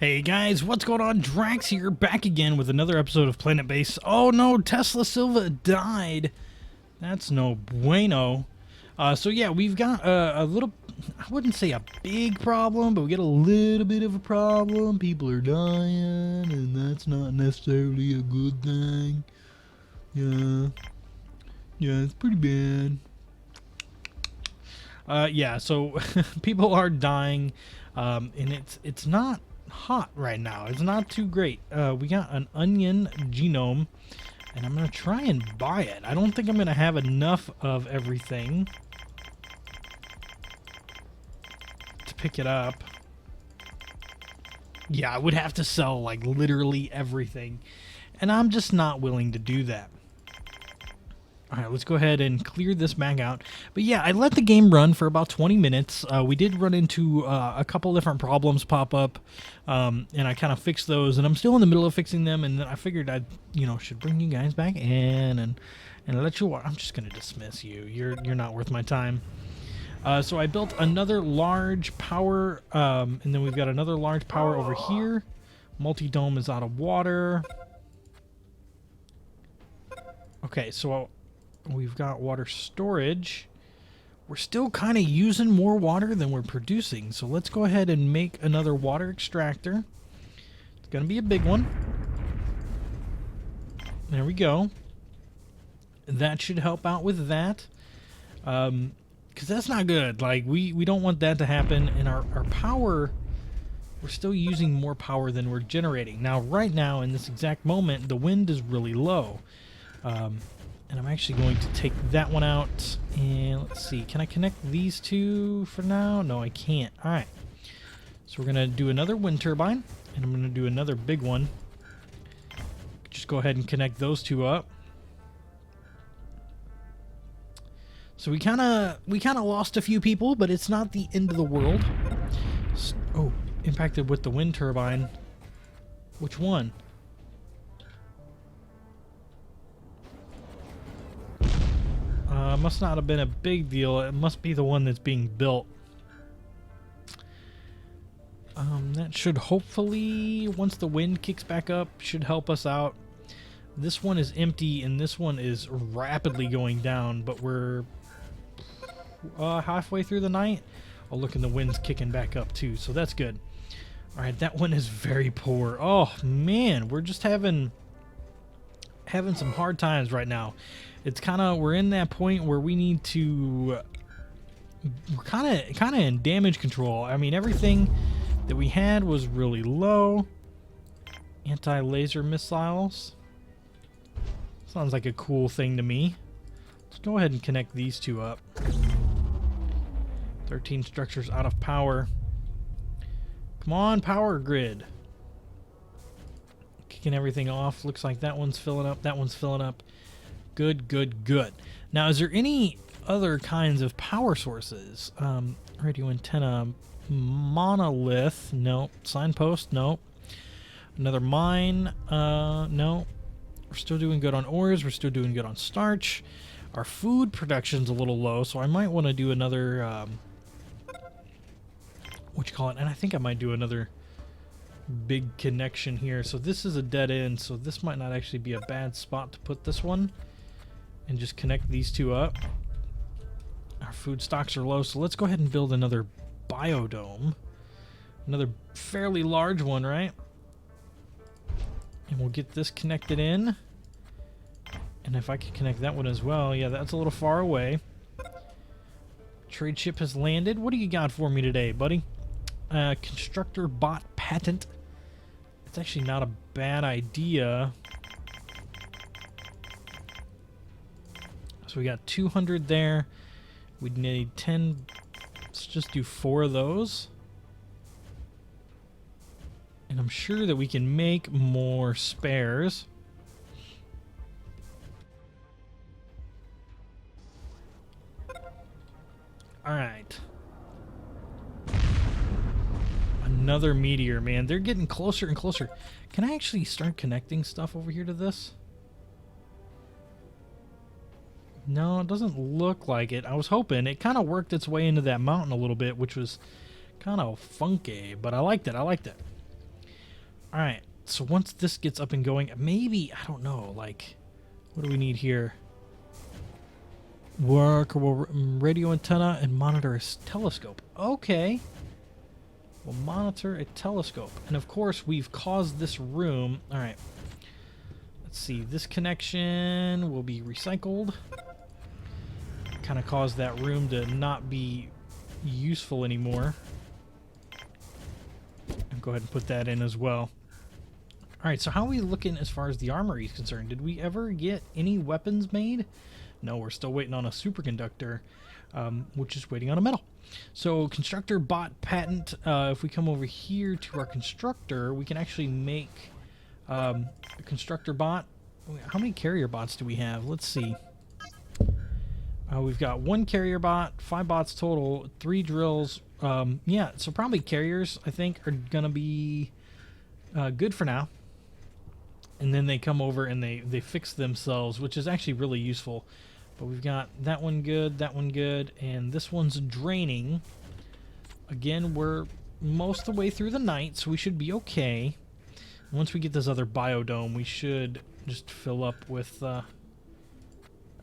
Hey guys, what's going on? Drax here, back again with another episode of PlanetBase. Oh no, Tesla Silva died. That's no bueno. So yeah, we've got a little, I wouldn't say a big problem, but we get a little bit of a problem. People are dying, and that's not necessarily a good thing. Yeah, it's pretty bad. Yeah, so people are dying, and it's not hot right now. It's not too great. We got an onion genome, and I'm gonna try and buy it. I don't think I'm gonna have enough of everything to pick it up. Yeah, I would have to sell like literally everything, and I'm just not willing to do that. Alright, let's go ahead and clear this back out. But yeah, I let the game run for about 20 minutes. We did run into a couple different problems pop up, and I kind of fixed those, and I'm still in the middle of fixing them, and then I figured I, should bring you guys back in and let you I'm just going to dismiss you. You're not worth my time. So I built another large power, and then we've got another large power over here. Multi-dome is out of water. Okay, so we've got water storage. We're still kind of using more water than we're producing, so let's go ahead and make another water extractor. It's gonna be a big one. There we go. That should help out with that, because that's not good. Like, we don't want that to happen. And our power, we're still using more power than we're generating. Now, right now, in this exact moment, the wind is really low. And I'm actually going to take that one out, and let's see, can I connect these two for now? No, I can't. Alright, so we're going to do another wind turbine, and I'm going to do another big one. Just go ahead and connect those two up. So we kind of lost a few people, but it's not the end of the world. Oh, impacted with the wind turbine. Which one? Must not have been a big deal. It must be the one that's being built. That should hopefully, once the wind kicks back up, should help us out. This one is empty, and this one is rapidly going down, but we're halfway through the night. Oh, look, and the wind's kicking back up too, so that's good. Alright, that one is very poor. Oh, man, we're just having some hard times right now. It's we're in that point where we need to, we're kind of in damage control. I mean, everything that we had was really low. Anti-laser missiles. Sounds like a cool thing to me. Let's go ahead and connect these two up. 13 structures out of power. Come on, power grid. Kicking everything off. Looks like that one's filling up. That one's filling up. Good, good, good. Now, is there any other kinds of power sources? Radio antenna, monolith, no. Signpost, no. Another mine, no. We're still doing good on ores. We're still doing good on starch. Our food production's a little low, so I might want to do another, and I think I might do another big connection here. So this is a dead end, so this might not actually be a bad spot to put this one. And just connect these two up. Our food stocks are low, so let's go ahead and build another biodome. Another fairly large one, right? And we'll get this connected in. And if I can connect that one as well, yeah, that's a little far away. Trade ship has landed. What do you got for me today, buddy? Constructor bot patent. It's actually not a bad idea. So we got 200 there. We'd need 10. Let's just do 4 of those. And I'm sure that we can make more spares. Alright. Another meteor, man. They're getting closer and closer. Can I actually start connecting stuff over here to this? No, it doesn't look like it. I was hoping. It kind of worked its way into that mountain a little bit, which was kind of funky, but I liked it. I liked it. Alright, so once this gets up and going, maybe, I don't know, like, what do we need here? Workable radio antenna and monitor a telescope. Okay. We'll monitor a telescope. And of course, we've caused this room. Alright. Let's see. This connection will be recycled. Kind of caused that room to not be useful anymore. And go ahead and put that in as well. Alright, so how are we looking as far as the armory is concerned? Did we ever get any weapons made? No, we're still waiting on a superconductor, which is waiting on a metal. So, constructor bot patent. If we come over here to our constructor, we can actually make a constructor bot. How many carrier bots do we have? Let's see. We've got 1 carrier bot, 5 bots total, 3 drills. Yeah, so probably carriers, I think, are going to be good for now. And then they come over and they fix themselves, which is actually really useful. But we've got that one good, and this one's draining. Again, we're most of the way through the night, so we should be okay. Once we get this other biodome, we should just fill up with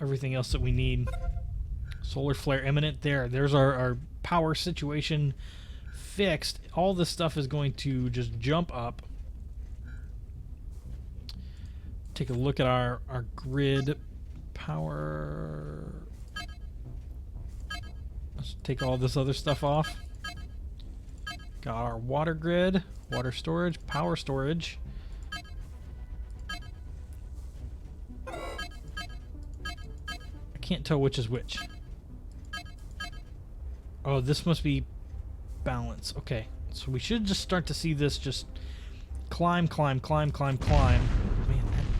everything else that we need. Solar flare imminent there. There's our power situation fixed. All this stuff is going to just jump up. Take a look at our grid power. Let's take all this other stuff off. Got our water grid, water storage, power storage. I can't tell which is which. Oh, this must be balance. Okay, so we should just start to see this just climb. Man, that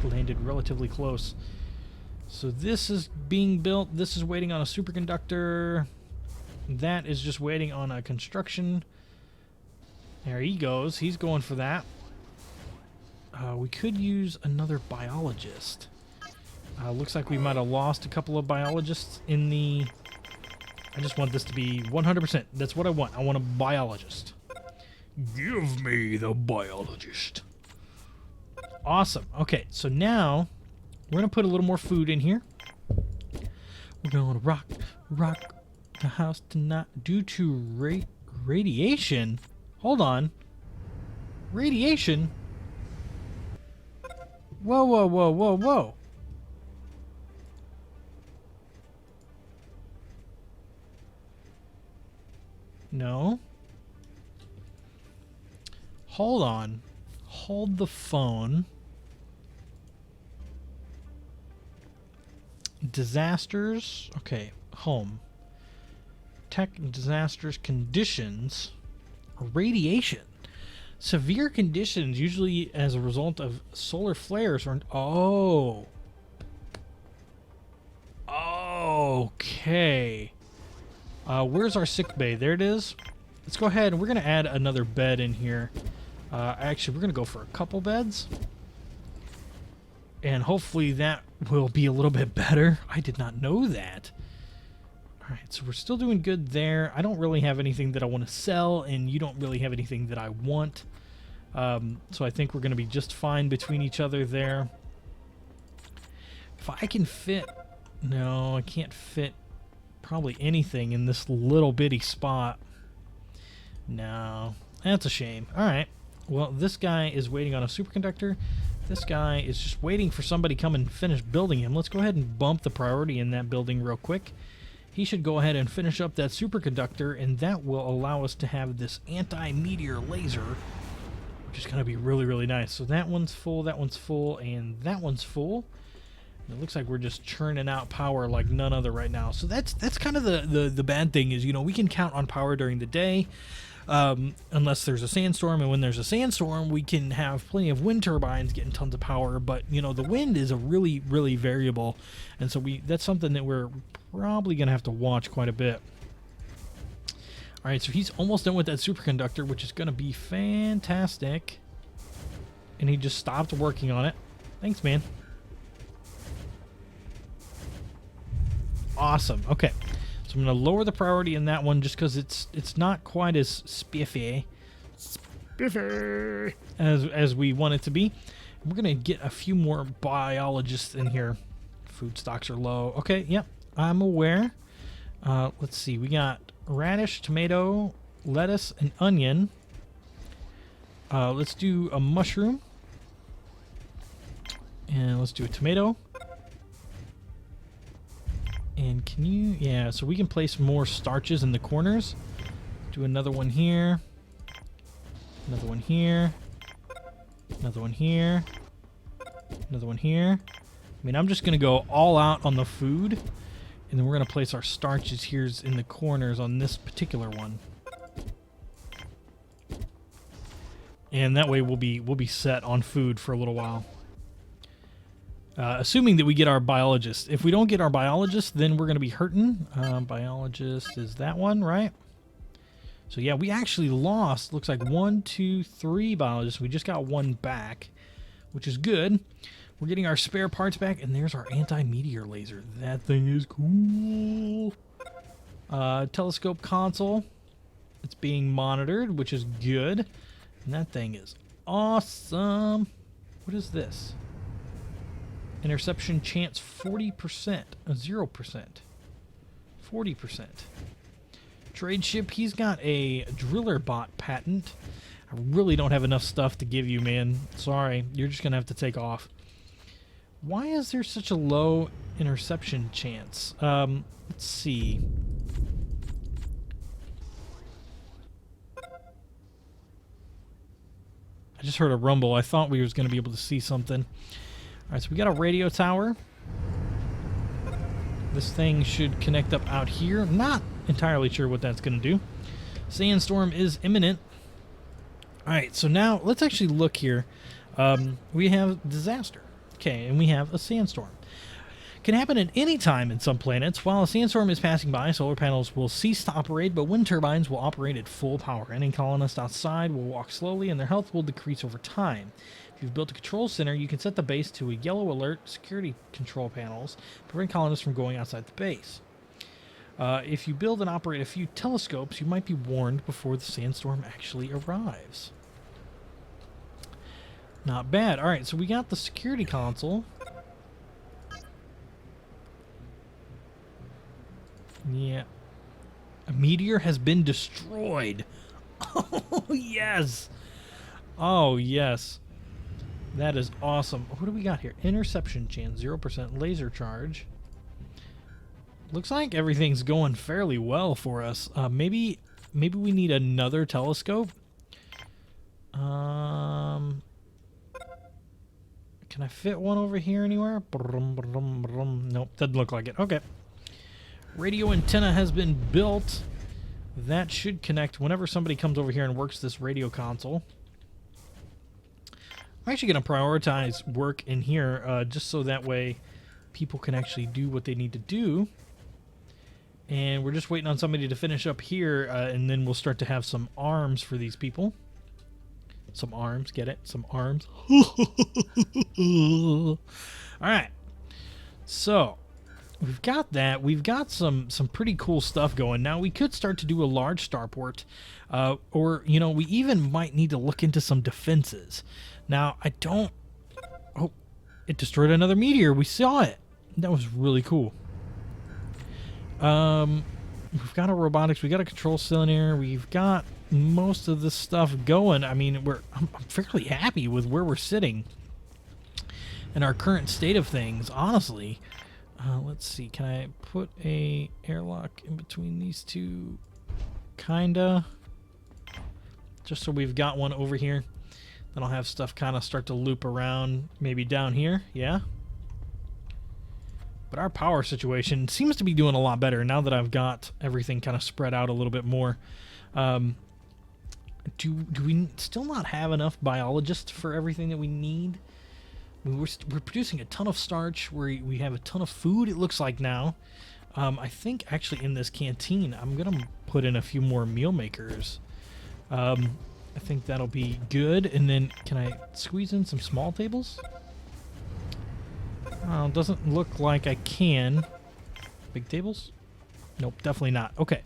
landed relatively close. So this is being built. This is waiting on a superconductor. That is just waiting on a construction. There he goes. He's going for that. We could use another biologist. Looks like we might have lost a couple of biologists in the... I just want this to be 100%. That's what I want. I want a biologist. Give me the biologist. Awesome. Okay, so now we're going to put a little more food in here. We're going to rock the house tonight due to radiation. Hold on. Radiation? Whoa. No. Hold on. Hold the phone. Disasters. Okay, home. Tech disasters conditions. Radiation. Severe conditions, usually as a result of solar flares or... Oh. Okay. Where's our sick bay? There it is. Let's go ahead and we're going to add another bed in here. Actually, we're going to go for a couple beds. And hopefully that will be a little bit better. I did not know that. Alright, so we're still doing good there. I don't really have anything that I want to sell, and you don't really have anything that I want. So I think we're going to be just fine between each other there. If I can fit... No, I can't fit probably anything in this little bitty spot. No, that's a shame. Alright, well, this guy is waiting on a superconductor. This guy is just waiting for somebody to come and finish building him. Let's go ahead and bump the priority in that building real quick. He should go ahead and finish up that superconductor, and that will allow us to have this anti-meteor laser, which is going to be really, really nice. So that one's full, and that one's full. And it looks like we're just churning out power like none other right now. So that's kind of the bad thing is, you know, we can count on power during the day. Unless there's a sandstorm, and when there's a sandstorm, we can have plenty of wind turbines getting tons of power, but you know, the wind is a really, really variable, and so that's something that we're probably gonna have to watch quite a bit. Alright, so he's almost done with that superconductor, which is gonna be fantastic, and he just stopped working on it. Thanks, man. Awesome. Okay. So I'm going to lower the priority in that one just because it's not quite as spiffy. Biffy, as we want it to be. We're gonna get a few more biologists in here. Food stocks are low. Okay, yep, I'm aware. Let's see, we got radish, tomato, lettuce, and onion. Let's do a mushroom. And let's do a tomato. And can you... Yeah, so we can place more starches in the corners. Do another one here. Another one here. Another one here. Another one here. I mean, I'm just going to go all out on the food. And then we're going to place our starches here in the corners on this particular one. And that way we'll be set on food for a little while. Assuming that we get our biologist. If we don't get our biologist, then we're going to be hurting. Biologist is that one, right? So yeah, we actually lost, looks like 1, 2, 3 biologists. We just got one back, which is good. We're getting our spare parts back, and there's our anti-meteor laser. That thing is cool. Telescope console. It's being monitored, which is good. And that thing is awesome. What is this? Interception chance 40%. 0%. 40%. Trade ship, he's got a driller bot patent. I really don't have enough stuff to give you, man. Sorry, you're just going to have to take off. Why is there such a low interception chance? Let's see. I just heard a rumble. I thought we was going to be able to see something. All right, so we got a radio tower. This thing should connect up out here. Not entirely sure what that's going to do. Sandstorm is imminent. All right, so now let's actually look here. We have disaster. Okay, and we have a sandstorm. Can happen at any time in some planets. While a sandstorm is passing by, solar panels will cease to operate, but wind turbines will operate at full power. Any colonists outside will walk slowly, and their health will decrease over time. If you've built a control center, you can set the base to a yellow alert security control panels, prevent colonists from going outside the base. If you build and operate a few telescopes, you might be warned before the sandstorm actually arrives. Not bad. All right, so we got the security console. Yeah. A meteor has been destroyed. Oh, yes. Oh, yes. That is awesome. What do we got here? Interception chance, 0%. Laser charge. Looks like everything's going fairly well for us. Maybe we need another telescope. Can I fit one over here anywhere? Nope, doesn't look like it. Okay. Radio antenna has been built. That should connect whenever somebody comes over here and works this radio console. I'm actually going to prioritize work in here just so that way people can actually do what they need to do. And we're just waiting on somebody to finish up here, and then we'll start to have some arms for these people. Some arms, get it? Some arms. All right. So, we've got that. We've got some pretty cool stuff going. Now, we could start to do a large starport, or, you know, we even might need to look into some defenses. Now, I don't... Oh, it destroyed another meteor. We saw it. That was really cool. We've got a robotics. We got a control cylinder. We've got most of this stuff going. I mean, I'm fairly happy with where we're sitting and our current state of things, honestly. Let's see. Can I put a airlock in between these two? Kinda. Just so we've got one over here. Then I'll have stuff kind of start to loop around, maybe down here. Yeah. But our power situation seems to be doing a lot better now that I've got everything kind of spread out a little bit more. Do we still not have enough biologists for everything that we need? I mean, we're producing a ton of starch. We have a ton of food, it looks like now. I think actually in this canteen, I'm going to put in a few more meal makers. I think that'll be good. And then can I squeeze in some small tables? Doesn't look like I can. Big tables? Nope, definitely not. Okay.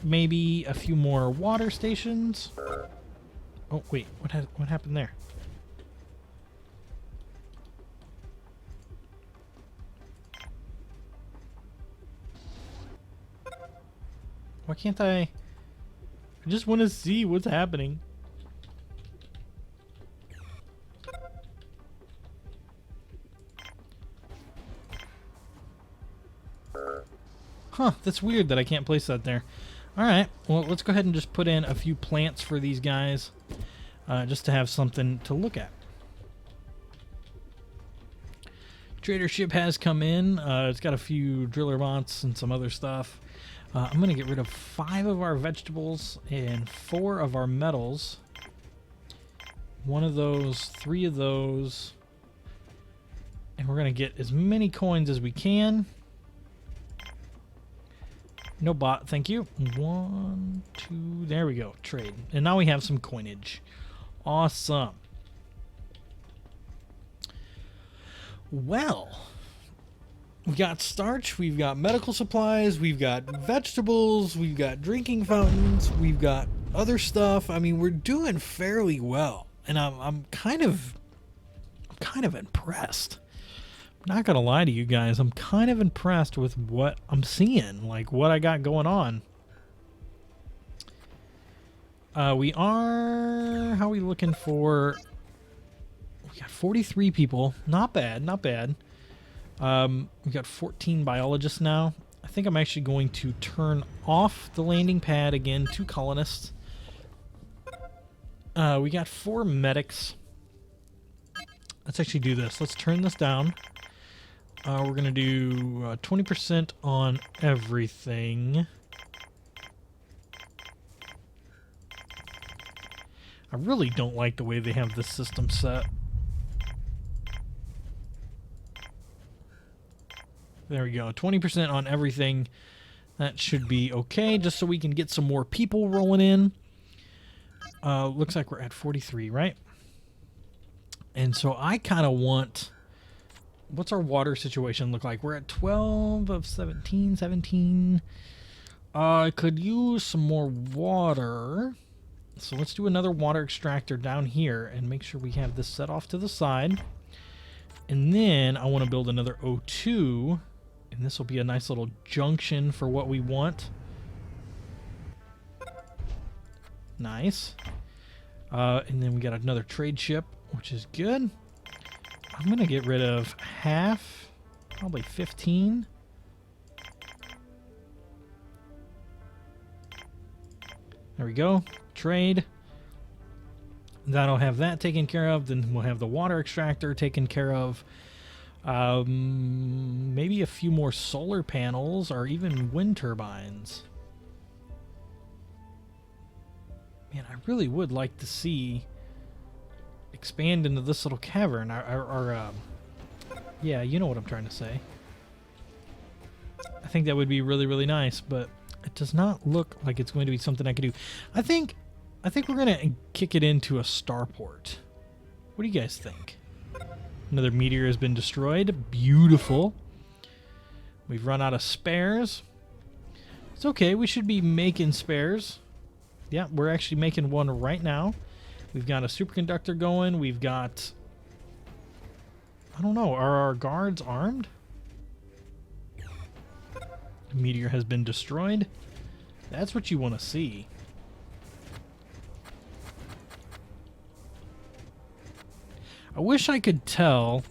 Maybe a few more water stations. Oh, wait. What happened there? Why can't I? I just want to see what's happening. Huh, that's weird that I can't place that there. Alright, well, let's go ahead and just put in a few plants for these guys. Just to have something to look at. Trader ship has come in. It's got a few driller bots and some other stuff. I'm going to get rid of 5 of our vegetables and 4 of our metals. 1 of those, 3 of those. And we're going to get as many coins as we can. No bot, thank you. 1, 2, there we go. Trade. And now we have some coinage. Awesome. Well, we got starch, we've got medical supplies, we've got vegetables, we've got drinking fountains, we've got other stuff. I mean, we're doing fairly well, and I'm kind of impressed. I'm not gonna lie to you guys, I'm kind of impressed with what I'm seeing, like what I got going on. We are, how are we looking for? We got 43 people. Not bad, not bad. We got 14 biologists now. I think I'm actually going to turn off the landing pad again to colonists. We got 4 medics. Let's actually do this. Let's turn this down. We're going to do 20% on everything. I really don't like the way they have this system set. There we go. 20% on everything. That should be okay, just so we can get some more people rolling in. Looks like we're at 43, right? And so I kind of want... What's our water situation look like? We're at 12 of 17. I could use some more water. So let's do another water extractor down here and make sure we have this set off to the side. And then I want to build another O2. And this will be a nice little junction for what we want. Nice. And then we got another trade ship, which is good. I'm going to get rid of half, probably 15. There we go. Trade. That'll have that taken care of. Then we'll have the water extractor taken care of. Maybe a few more solar panels or even wind turbines. Man, I really would like to see expand into this little cavern. Yeah, you know what I'm trying to say. I think that would be really, really nice, but it does not look like it's going to be something I could do. I think we're going to kick it into a starport. What do you guys think? Another meteor has been destroyed. Beautiful. We've run out of spares. It's okay. We should be making spares. Yeah, we're actually making one right now. We've got a superconductor going. We've got... I don't know. Are our guards armed? The meteor has been destroyed. That's what you want to see. I wish I could tell.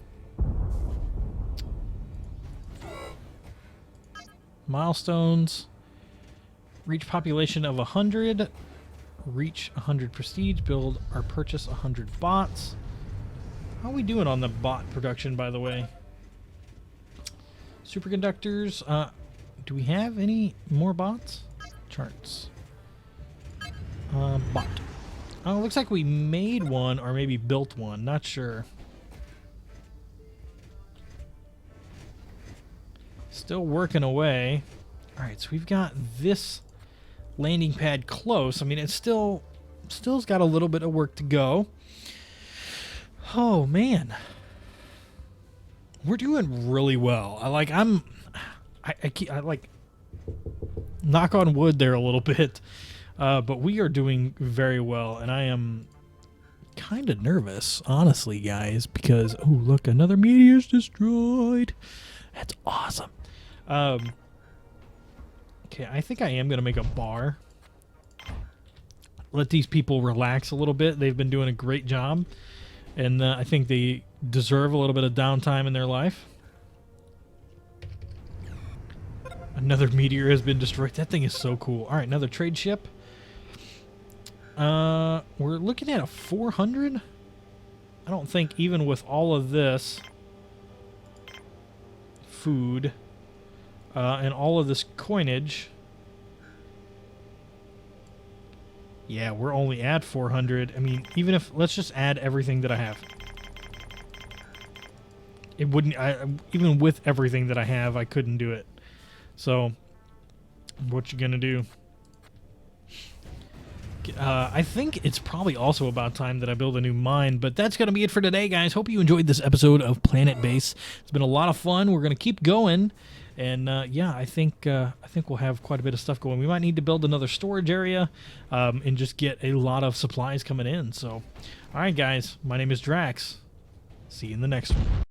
Milestones. Reach population of 100. Reach 100 prestige. Build or purchase 100 bots. How are we doing on the bot production, by the way? Superconductors. Do we have any more bots? Charts. Bot. Oh, looks like we made one or maybe built one. Not sure. Still working away. Alright, so we've got this landing pad close. I mean, it's still's got a little bit of work to go. Oh, man. We're doing really well. I like knock on wood there a little bit. But we are doing very well, and I am kind of nervous, honestly, guys, because, oh, look, another meteor's destroyed. That's awesome. Okay, I think I am going to make a bar. Let these people relax a little bit. They've been doing a great job, and I think they deserve a little bit of downtime in their life. Another meteor has been destroyed. That thing is so cool. All right, another trade ship. We're looking at a 400. I don't think even with all of this food and all of this coinage. Yeah, we're only at 400. I mean, even if, let's just add everything that I have. It wouldn't, even with everything that I have, I couldn't do it. So, what you gonna do? I think it's probably also about time that I build a new mine, but that's going to be it for today, guys. Hope you enjoyed this episode of PlanetBase. It's been a lot of fun. We're going to keep going, and yeah, I think we'll have quite a bit of stuff going. We might need to build another storage area and just get a lot of supplies coming in. So, all right, guys, my name is Drax. See you in the next one.